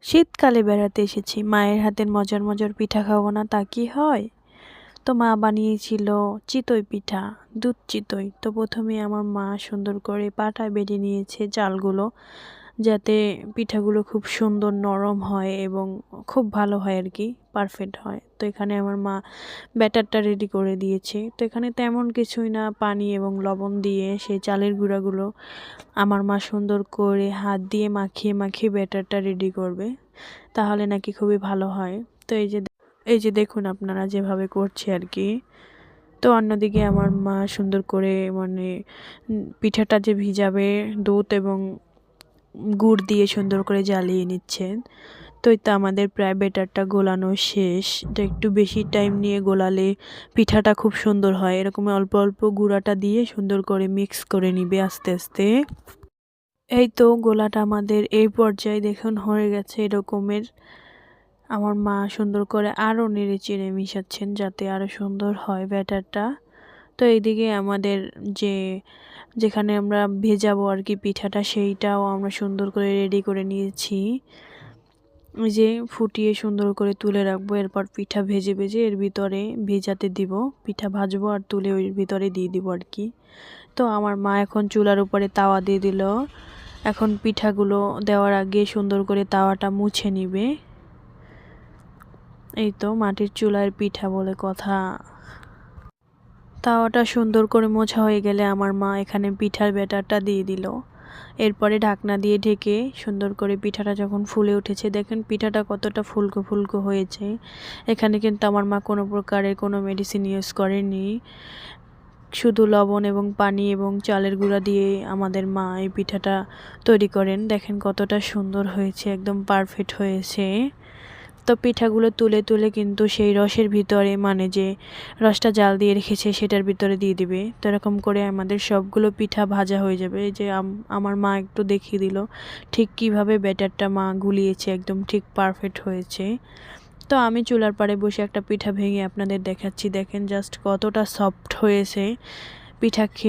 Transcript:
শীতকালে বেড়াতে এসেছি, মায়ের হাতের মজার মজার পিঠা খাবো না তা কি হয়? তো মা বানিয়েছিল চিতই পিঠা, দুধ চিতই। তো প্রথমে আমার মা সুন্দর করে পাটায় বেটে নিয়েছে চালগুলো, যাতে পিঠাগুলো খুব সুন্দর নরম হয় এবং খুব ভালো হয় আর কি, পারফেক্ট হয়। তো এখানে আমার মা ব্যাটারটা রেডি করে দিয়েছে। তো এখানে তেমন কিছুই না, পানি এবং লবণ দিয়ে সেই চালের গুঁড়াগুলো আমার মা সুন্দর করে হাত দিয়ে মাখিয়ে মাখিয়ে ব্যাটারটা রেডি করবে, তাহলে নাকি খুবই ভালো হয়। তো এই যে দেখুন আপনারা যেভাবে করছে আর কি। তো অন্যদিকে আমার মা সুন্দর করে মানে পিঠাটা যে ভিজাবে দুধ এবং গুড় দিয়ে সুন্দর করে জ্বালিয়ে নিচ্ছেন। তো এই তো আমাদের প্রায় ব্যাটারটা গোলানো শেষ। তো একটু বেশি টাইম নিয়ে গোলালে পিঠাটা খুব সুন্দর হয়। এরকম অল্প অল্প গুঁড়াটা দিয়ে সুন্দর করে মিক্স করে নিবে আস্তে আস্তে। এই তো গোলাটা আমাদের এই পর্যায়ে দেখুন হয়ে গেছে এরকমের। আমার মা সুন্দর করে আরও নেড়ে চেড়ে মিশাচ্ছেন যাতে আরও সুন্দর হয় ব্যাটারটা। তো এইদিকে আমাদের যে যেখানে আমরা ভেজাবো আর কি পিঠাটা, সেইটাও আমরা সুন্দর করে রেডি করে নিয়েছি। ওই যে ফুটিয়ে সুন্দর করে তুলে রাখবো, এরপর পিঠা ভেজে ভেজে এর ভিতরে ভেজাতে দিব। পিঠা ভাজবো আর তুলে ওই ভিতরে দিয়ে দিব আর কি। তো আমার মা এখন চুলার উপরে তাওয়া দিয়ে দিল। এখন পিঠাগুলো দেওয়ার আগে সুন্দর করে তাওয়াটা মুছে নিবে। এই তো মাটির চুলার পিঠা বলে কথা। তাওয়াটা সুন্দর করে মোছা হয়ে গেলে আমার মা এখানে পিঠার ব্যাটারটা দিয়ে দিল। এরপরে ঢাকনা দিয়ে ঢেকে সুন্দর করে পিঠাটা যখন ফুলে উঠেছে, দেখেন পিঠাটা কতটা ফুলকো ফুলকো হয়েছে। এখানে কিন্তু আমার মা কোনো প্রকারের কোনো মেডিসিন ইউজ করেনি, শুধু লবণ এবং পানি এবং চালের গুঁড়া দিয়ে আমাদের মা এই পিঠাটা তৈরি করেন। দেখেন কতটা সুন্দর হয়েছে, একদম পারফেক্ট হয়েছে। তো পিঠাগুলো তুলে তুলে কিন্তু সেই রসের ভিতরে, মানে যে রসটা জাল দিয়ে রেখেছে সেটার ভিতরে দিয়ে দিবে। তো এরকম করে আমাদের সবগুলো পিঠা ভাজা হয়ে যাবে। এই যে আমার মা একটু দেখিয়ে দিল ঠিক কিভাবে ব্যাটারটা মা গুলিয়েছে, একদম ঠিক পারফেক্ট হয়েছে। তো আমি চুলার পাড়ে বসে একটা পিঠা ভেঙে আপনাদের দেখাচ্ছি। দেখেন জাস্ট কতটা সফট হয়েছে পিঠা খেয়ে।